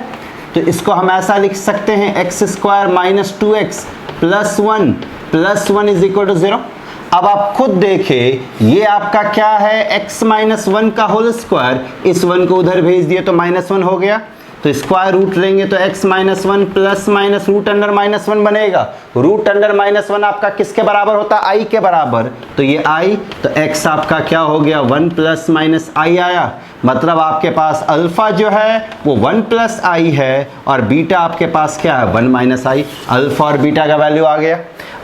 तो इसको हम ऐसा लिख सकते हैं x square minus 2x plus 1 is equal to 0। अब आप खुद देखें, ये आपका क्या है? x माइनस 1 का होल स्क्वायर, इस 1 को उधर भेज दिए तो -1 हो गया। तो स्क्वायर रूट लेंगे तो x minus 1 plus minus root under -1 बनेगा। रूट अंडर -1 आपका किसके बराबर होता है? i के बराबर। तो ये i, तो x आपका क्या हो गया? 1 प्लस माइनस i आया। मतलब आपके पास अल्फा जो है वो 1 प्लस i है, और बीटा आपके पास क्या है? 1 माइनस i। अल्फा और बीटा का वैल्यू आ गया।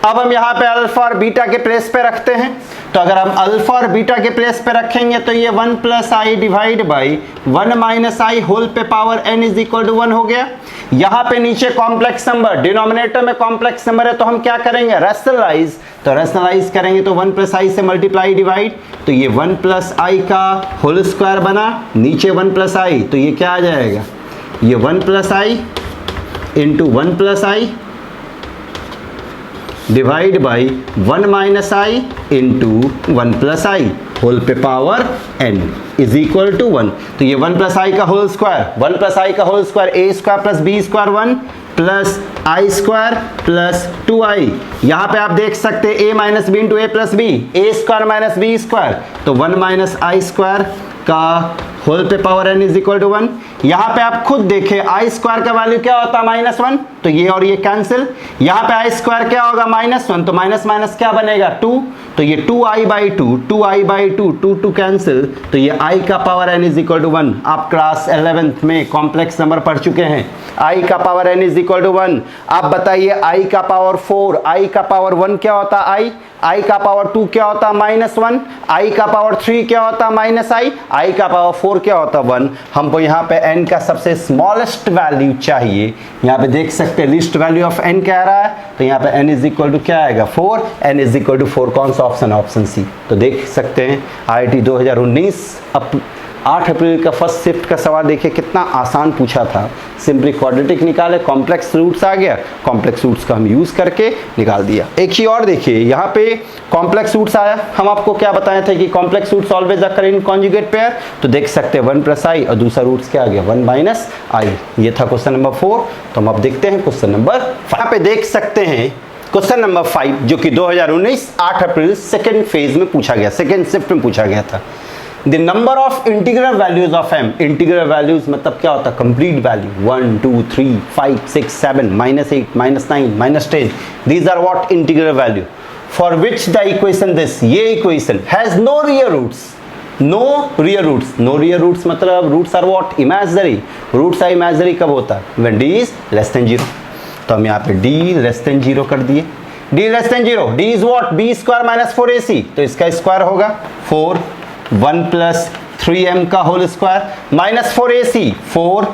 अब हम यहाँ पे अल्फा और बीटा के प्लेस पे रखते हैं। तो अगर हम अल्फा और बीटा के प्लेस पे रखेंगे तो ये 1 plus I divide by 1 minus I whole पे power n is equal to 1 हो गया। यहाँ पे नीचे कॉम्प्लेक्स नंबर, डिनोमिनेटर में कॉम्प्लेक्स नंबर है, तो हम क्या करेंगे? रैशनलाइज। तो रैशनलाइज करेंगे तो 1 प्लस आई से मल्टीप्लाई डिवाइड, तो ये 1 प्लस आई का होल स्क्वायर बना, नीचे 1 प्लस आई, तो ये क्या आ जाएगा? ये 1 plus I into 1 plus I divide by 1 minus I into 1 plus I whole पे power n is equal to 1। तो ये 1 प्लस आई का होल स्क्वायर, 1 प्लस आई का whole square a square plus b square 1 plus i square plus 2i। यहाँ पे आप देख सकते हैं a minus b into a plus b, a square minus b square, तो 1 माइनस आई स्क्वायर का whole पे power n is equal to 1। यहाँ पे आप खुद देखें आई स्क्वायर का वैल्यू क्या होता है? -1, तो ये और ये कैंसिल। यहाँ पे आई स्क्वायर क्या होगा? -1, तो माइनस माइनस क्या बनेगा? 2, तो ये 2i बाई 2 2 कैंसिल, तो ये i का power n is equal to 1। आप क्लास 11th में कॉम्प्लेक्स नंबर पढ़ चुके हैं, i का power n is equal to 1। आप बताइए i का पावर 4, i का पावर 1 क्या होता है? i का पावर 2 क्या होता है? -1, i का पावर 3 क्या होता है? -i का पावर 4 क्या होता है? 1। हमको यहाँ पे n का सबसे स्मॉलेस्ट वैल्यू चाहिए। यहाँ पे देख सकते हैं लिस्ट वैल्यू ऑफ n क्या आ रहा है, तो यहाँ पे n इज इक्वल टू क्या आएगा? 4। n इज इक्वल टू 4 कौन सा ऑप्शन? Option C. तो देख सकते हैं IIT 2019 8 अप्रैल का फर्स्ट शिफ्ट का सवाल देखिए कितना आसान पूछा था। सिंपली क्वाड्रेटिक निकाले, कॉम्प्लेक्स रूट्स आ गया, कॉम्प्लेक्स रूट्स का हम यूज करके निकाल दिया। एक ही और देखिए, यहाँ पे कॉम्प्लेक्स रूट्स आया, हम आपको क्या बताए थे कि complex roots always occur in conjugate pair. तो देख सकते हैं 1 प्लस आई और दूसरा रूट्स क्या आ गया? 1 माइनस आई। ये था क्वेश्चन नंबर 4। तो हम अब देखते हैं क्वेश्चन नंबर 5। यहाँ पे देख सकते हैं क्वेश्चन नंबर 5, जो कि 2019 8 अप्रैल सेकेंड फेज में पूछा गया, सेकेंड शिफ्ट में पूछा गया था। The number of integral values of m, integral values मतलब क्या होता है? Complete value 1 2 3 5 6 7 -8 -9 -10, these are what? Integral value for which the equation this, ये equation has no real roots. No real roots, no real roots मतलब roots are what? Imaginary. Roots are imaginary कब होता है? When d is less than 0। तो हम यहाँ पे d less than 0 कर दिए। d less than 0, d is what? b square minus 4ac, तो इसका स्क्वायर होगा 4 1 प्लस 3m का whole square minus 4ac 4।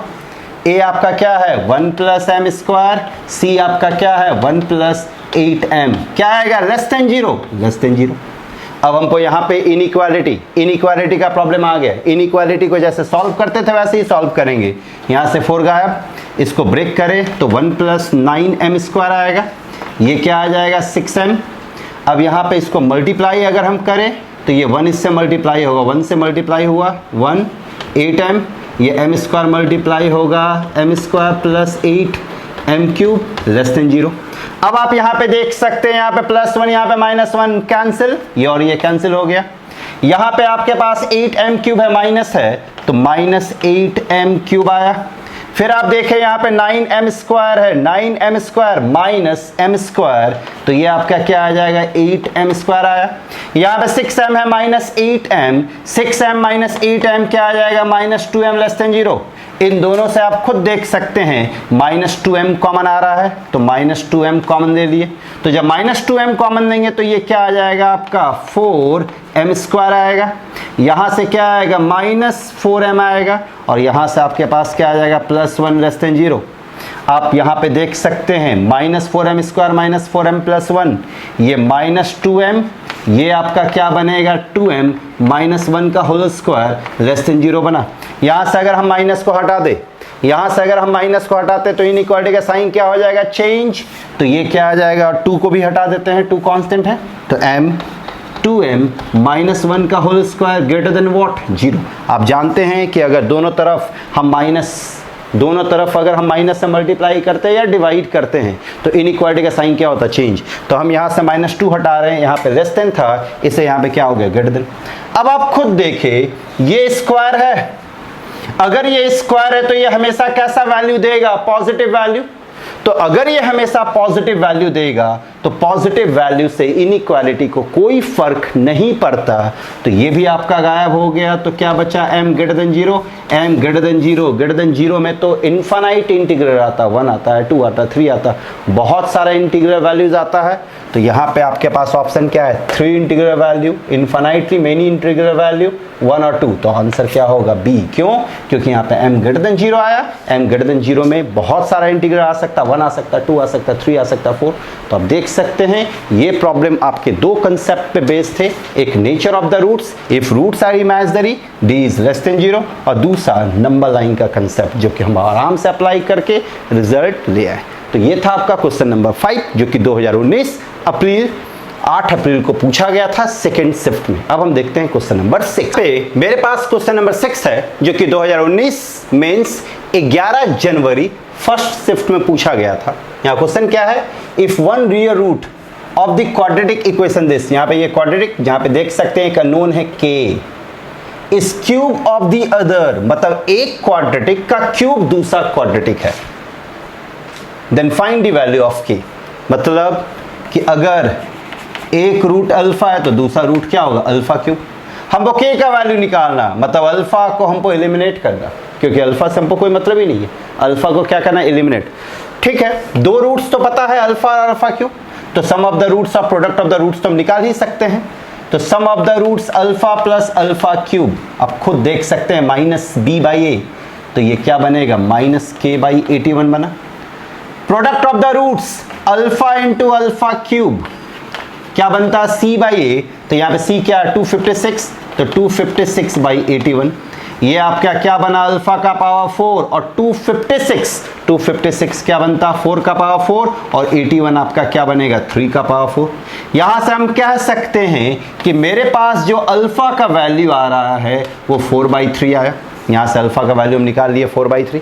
a आपका क्या है? 1 प्लस m स्क्वायर, c आपका क्या है? 1 प्लस 8m, क्या आएगा? Less than 0, less than 0। अब हमको यहाँ पे इनइक्वालिटी का प्रॉब्लम आ गया। इनइक्वालिटी को जैसे सॉल्व करते थे वैसे ही सॉल्व करेंगे। यहाँ से 4 गायब, इसको ब्रेक करें तो 1 प्लस 9m स्क्वायर आएगा, ये क्या आ जाएगा? 6m। अब यहाँ पे इसको मल्टीप्लाई अगर हम करें तो ये 1 इससे मल्टीप्लाई होगा, 1 से मल्टीप्लाई हुआ 1 8m, ये m स्क्वायर मल्टीप्लाई होगा m square plus 8m cube less than 0। अब आप यहाँ पे देख सकते हैं, यहाँ पे +1 यहाँ पे -1 कैंसिल, ये और ये कैंसिल हो गया। यहाँ पे आपके पास 8m क्यूब है, माइनस है तो -8m क्यूब आया। फिर आप देखें यहाँ पे 9m स्क्वायर है, 9m square minus m square, तो ये आपका क्या आ जाएगा 8m स्क्वायर आया। यहाँ पे 6m है minus 8m, 6m minus 8m क्या आ जाएगा -2m लेस देन 0। इन दोनों से आप खुद देख सकते हैं -2m कॉमन आ रहा है, तो -2m कॉमन ले लिए। तो जब -2m कॉमन लेंगे तो ये क्या आ जाएगा आपका 4m स्क्वायर आएगा। यहाँ से क्या आएगा -4m आएगा, और यहाँ से आपके पास क्या आ जाएगा +1 लेस देन 0। आप यहाँ पे देख सकते हैं -4m स्क्वायर -4m + 1, ये -2m, ये आपका क्या बनेगा 2m -1 का होल स्क्वायर लेस देन 0 बना। यहाँ से अगर हम माइनस को हटा दे, यहाँ से अगर हम माइनस को हटाते तो इनइक्वालिटी का साइन क्या हो जाएगा चेंज, तो ये क्या आ जाएगा, और 2 को भी हटा देते हैं, 2 कांस्टेंट है, तो m 2m -1 का whole square greater than what 0। आप जानते हैं कि अगर दोनों तरफ अगर हम माइनस से मल्टीप्लाई करते हैं या डिवाइड करते हैं तो इनइक्वालिटी का साइन क्या होता है चेंज। तो हम यहाँ से -2 हटा रहे हैं, यहाँ पे लेस देन था, इसे यहाँ पे क्या हो गया ग्रेटर देन। अब आप खुद देखें ये स्क्वायर है, अगर ये स्क्वायर है तो ये हमेशा कैसा वैल्यू देगा पॉजिटिव वैल्यू। तो अगर ये हमेशा पॉजिटिव वैल्यू देगा तो पॉजिटिव वैल्यू से इनइक्वालिटी को कोई फर्क नहीं पड़ता, तो ये भी आपका गायब हो गया। तो क्या बचा m greater than 0, m greater than 0 में तो इनफाइनाइट इंटीग्रल आता, 1 आता है, 2 आता है, 3 आता है, बहुत सारा इंटीग्रल वैल्यूज आता है। तो यहाँ पे आपके पास ऑप्शन क्या है 3 integral value, infinitely many integral value 1 और 2, तो आंसर क्या होगा बी। क्यों? क्योंकि यहाँ पे m ग्रेटर देन 0 आया, m ग्रेटर देन 0 में बहुत सारा इंटीग्रल आ सकता, 1 आ सकता, 2 आ सकता, 3 आ सकता, 4। तो आप देख सकते हैं ये प्रॉब्लम आपके दो कंसेप्ट पे बेस्ड थे, एक nature of the roots, if roots are imaginary d is less than 0, और दूसरा नंबर लाइन का कंसेप्ट जो कि हम आराम से अप्लाई करके रिजल्ट ले आए। तो ये था आपका क्वेश्चन नंबर 5 जो कि 2019 8 अप्रैल को पूछा गया था सेकेंड शिफ्ट में। अब हम देखते हैं क्वेश्चन नंबर 6 पे। मेरे पास क्वेश्चन नंबर 6 है जो कि 2019 मेंस 11 जनवरी फर्स्ट शिफ्ट में पूछा गया था। यहाँ क्वेश्चन क्या है, if one real root of the quadratic equation this, यहाँ पे ये क्वाड्रेटिक जहाँ पे देख सकते हैं एक अननोन है k, इस क्यूब ऑफ द अदर, मतलब एक क्वाड्रेटिक का क्यूब दूसरा क्वाड्रेटिक है, then find the value of k। मतलब कि अगर एक रूट अल्फा है तो दूसरा रूट क्या होगा अल्फा क्यूब। हमको k का वैल्यू निकालना, मतलब अल्फा को हमको एलिमिनेट करना, क्योंकि अल्फा से हमको कोई मतलब ही नहीं है, अल्फा को क्या करना एलिमिनेट। ठीक है, दो रूट्स तो पता है अल्फा और अल्फा क्यूब, तो sum of the roots of product of the roots तो हम निकाल ही सकते हैं। तो sum of the roots alpha plus alpha cube, आप खुद देख सकते हैं -b/a, तो ये क्या बनेगा -k/81 बना। Product of the roots alpha into alpha cube क्या बनता है c/a, तो यहाँ पे c क्या है 256, तो 256/81, ये आपका क्या बना अल्फा का पावर 4 और 256 क्या बनता 4 का पावर 4 और 81 आपका क्या बनेगा 3 का पावर 4। यहां से हम कह सकते हैं कि मेरे पास जो अल्फा का वैल्यू आ रहा है वो 4/3 आया। यहां से अल्फा का वैल्यू हम निकाल लिए 4/3।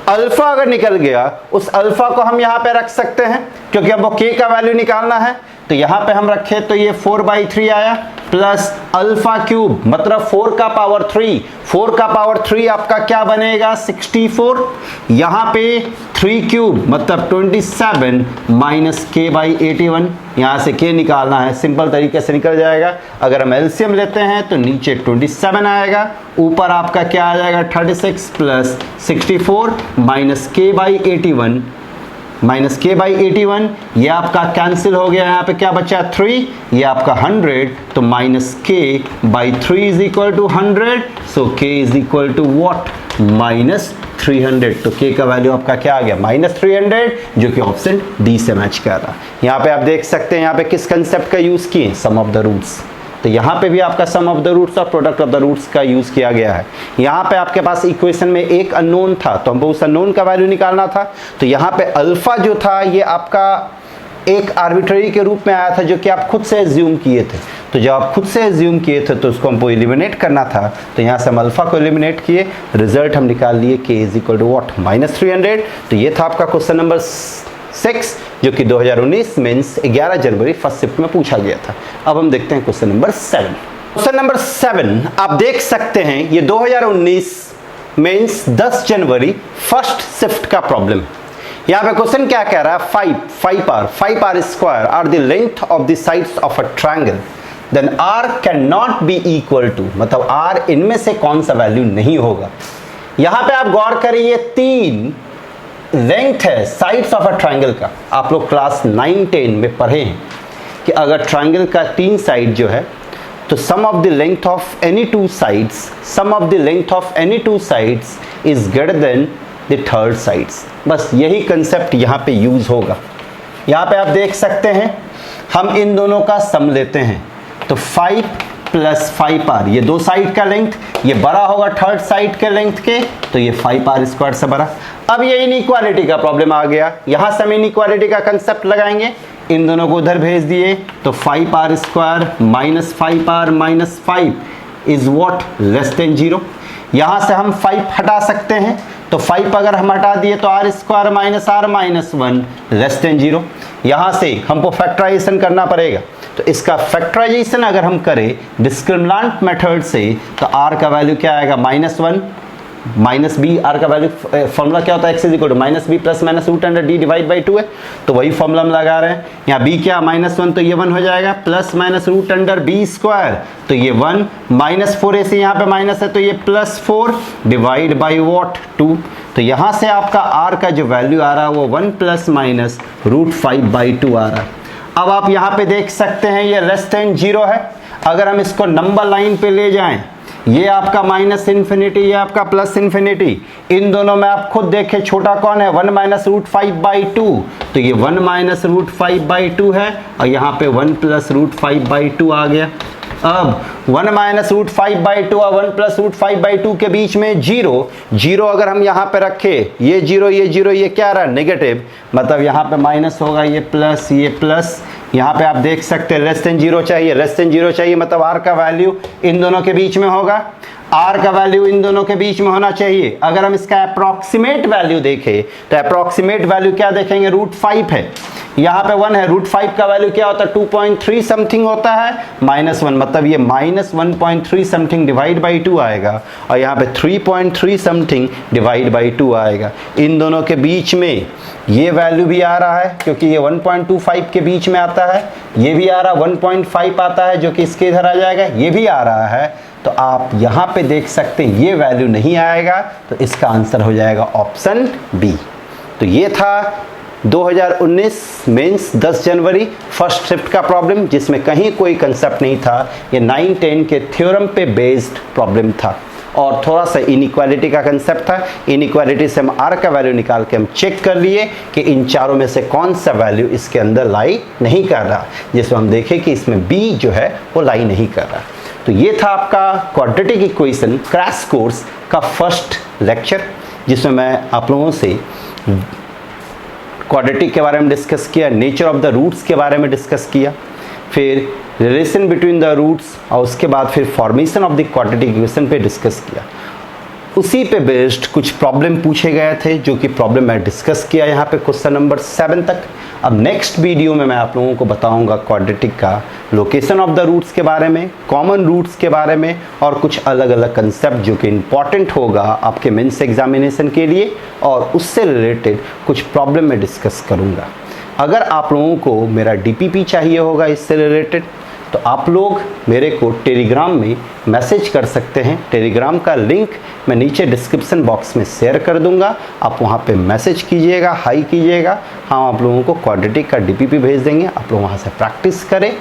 अल्फा अगर निकल गया उस अल्फा को हम यहां पे रख सकते हैं, क्योंकि हमको k का वैल्यू निकालना है, तो यहां पे हम रखे तो ये 4/3 आया प्लस अल्फा क्यूब, मतलब 4 का पावर 3, 4 का पावर 3 आपका क्या बनेगा 64, यहां पे 3 क्यूब मतलब 27 माइनस k/81, यहां से k निकालना है, सिंपल तरीके से निकल जाएगा। अगर हम एलसीएम लेते हैं तो नीचे 27 आएगा, ऊपर आपका क्या आ जाएगा 36 प्लस 64 माइनस k/81, ये आपका कैंसिल हो गया, यहाँ पे क्या बचा 3, ये आपका 100, तो -k/3 is equal to 100, so k is equal to what -300। तो k का वैल्यू आपका क्या आ गया -300, जो कि ऑप्शन डी से मैच कर रहा है। यहाँ पे आप देख सकते हैं यहाँ पे किस कंसेप्ट का यूज किए, सम ऑफ द रूट्स, तो यहाँ पे भी आपका सम ऑफ द रूट्स और प्रोडक्ट ऑफ द रूट्स का यूज किया गया है। यहाँ पे आपके पास इक्वेशन में एक अननोन था, तो हमको उस अननोन का वैल्यू निकालना था, तो यहाँ पे अल्फा जो था ये आपका एक आर्बिट्ररी के रूप में आया था जो कि आप खुद से एज्यूम किए थे। तो जब आप खुद से एज्यूम किए थे तो उसको हमको एलिमिनेट करना था, तो यहाँ से हम अल्फा को एलिमिनेट किए, रिजल्ट हम निकाल लिए k is equal to what -300। तो ये था आपका क्वेश्चन नंबर 6 जो कि 2019 मेंस 11 जनवरी फर्स्ट शिफ्ट में पूछा गया था। अब हम देखते हैं क्वेश्चन नंबर 7। क्वेश्चन नंबर 7 आप देख सकते हैं ये 2019 मीन्स 10 जनवरी फर्स्ट शिफ्ट का प्रॉब्लम। यहाँ पे क्वेश्चन क्या कह रहा है, 5 r स्क्वायर are the length of the sides of a triangle, then r can not be equal to, मतलब r इनमें से कौन सा वैल्यू नहीं होगा। यहाँ पे आप गौर करिए 3 लेंथ है साइड्स ऑफ अ ट्रायंगल का। आप लोग क्लास 9-10 में पढ़े हैं कि अगर ट्रायंगल का 3 साइड जो है तो sum of the length of any two sides is greater than the third sides. बस यही कंसेप्ट यहाँ पे यूज होगा। यहाँ पे आप देख सकते हैं हम इन दोनों का सम लेते हैं तो 5 + 5r, ये 2 साइड का लेंथ, ये बड़ा होगा थर्ड साइड के लेंथ के, तो ये 5r स्क्वायर से बड़ा। अब ये इनइक्वालिटी का प्रॉब्लम आ गया, यहाँ से हम इनइक्वालिटी का कंसेप्ट लगाएंगे, इन दोनों को उधर भेज दिए तो 5r square minus 5r minus 5 is what, less than 0। यहाँ से हम 5 हटा सकते हैं तो 5 अगर हम हटा दिए तो r square minus r minus 1 less than 0। यहाँ से हमको फैक्टराइजेशन करना पड़ेगा, तो इसका फैक्टराइजेशन अगर हम करें डिस्क्रिमिनेंट मेथड से तो r का वैल्यू क्या आएगा, -1 माइनस बी। r का वैल्यू फॉर्मूला क्या होता है, x equal to minus b plus minus root under d divide by 2 है, तो वही फॉर्मूला हम लगा रहे हैं। यहाँ b क्या, -1 तो ये 1 हो जाएगा, plus minus root under b square तो ये 1, -4 ऐसे यहाँ पे माइनस है तो ये +4 डिवाइड बाई वॉट 2। तो यहाँ से आपका r का जो वैल्यू आ रहा है वो 1 प्लस माइनस √5/2 आ रहा है। अब आप यहाँ पे देख सकते हैं ये लेस देन 0 है। अगर हम इसको नंबर लाइन पे ले जाएं, ये आपका -∞, ये आपका +∞, इन दोनों में आप खुद देखें छोटा कौन है, 1 - √5/2, तो ये 1 - √5/2 है और यहाँ पे 1 + √5/2 आ गया। अब 1 - √5/2 और 1 + √5/2 के बीच में 0 अगर हम यहाँ पे रखें, ये 0 ये क्या रहा, नेगेटिव, मतलब यहाँ पे माइनस होगा, ये प्लस, यहाँ पे आप देख सकते हैं लेस देन 0 चाहिए, मतलब r का वैल्यू इन दोनों के बीच में होगा, r का वैल्यू इन दोनों के बीच में होना चाहिए। अगर हम इसका अप्रॉक्सीमेट वैल्यू देखें तो अप्रॉक्सीमेट वैल्यू क्या देखेंगे, √5 है, यहाँ पे 1 है, √5 का वैल्यू क्या होता है, 2.3 समथिंग होता है, -1, मतलब ये -1.3 समथिंग डिवाइड बाई 2 आएगा और यहाँ पे 3.3 समथिंग डिवाइड बाई 2 आएगा। इन दोनों के बीच में ये वैल्यू भी आ रहा है क्योंकि ये 1.25 के बीच में आता है, ये भी आ रहा है 1.5 आता है जो कि इसके इधर आ जाएगा, ये भी आ रहा है, तो आप यहाँ पे देख सकते हैं ये वैल्यू नहीं आएगा, तो इसका आंसर हो जाएगा ऑप्शन बी। तो ये था 2019 मेंस 10 जनवरी फर्स्ट शिफ्ट का प्रॉब्लम, जिसमें कहीं कोई कंसेप्ट नहीं था, ये 9-10 के थ्योरम पे बेस्ड प्रॉब्लम था और थोड़ा सा इनइक्वालिटी का कंसेप्ट था। इनइक्वालिटी से हम r का वैल्यू निकाल के हम चेक कर लिए कि इन चारों में से कौन सा वैल्यू इसके अंदर लाई नहीं कर रहा, जिसमें हम देखें कि इसमें b जो है वो लाई नहीं कर रहा। तो ये था आपका क्वाड्रेटिक इक्वेशन क्रैश कोर्स का फर्स्ट लेक्चर, जिसमें मैं आप लोगों से क्वाड्रेटिक के बारे में डिस्कस किया, नेचर ऑफ द रूट्स के बारे में डिस्कस किया, फिर रिलेशन बिटवीन द रूट्स और उसके बाद फिर formation of the quadratic equation पे डिस्कस किया। उसी पे बेस्ड कुछ प्रॉब्लम पूछे गए थे जो कि प्रॉब्लम मैं डिस्कस किया यहाँ पे क्वेश्चन नंबर 7 तक। अब नेक्स्ट वीडियो में मैं आप लोगों को बताऊंगा क्वाड्रेटिक का लोकेशन ऑफ द रूट्स के बारे में, कॉमन रूट्स के बारे में और कुछ अलग अलग कंसेप्ट जो कि इम्पॉर्टेंट होगा आपके मेंस एग्जामिनेशन के लिए, और उससे रिलेटेड कुछ प्रॉब्लम मैं डिस्कस करूँगा। अगर आप लोगों को मेरा डीपीपी चाहिए होगा इससे रिलेटेड, तो आप लोग मेरे को टेलीग्राम में मैसेज कर सकते हैं। टेलीग्राम का लिंक मैं नीचे डिस्क्रिप्शन बॉक्स में शेयर कर दूंगा, आप वहां पे मैसेज कीजिएगा, हाई कीजिएगा, हम आप लोगों को क्वाड्रेटिक का डीपीपी भेज देंगे, आप लोग वहां से प्रैक्टिस करें,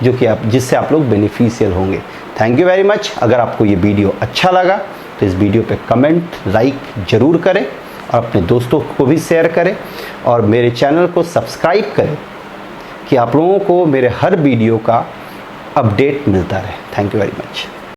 जो कि जिससे आप लोग बेनिफिशियल होंगे। Thank you very much. अगर आपको ये वीडियो अच्छा लगा तो इस वीडियो पर कमेंट लाइक ज़रूर करें और अपने दोस्तों को भी शेयर करें और मेरे चैनल को सब्सक्राइब करें कि आप लोगों को मेरे हर वीडियो का अपडेट मिलता रहे। Thank you very much.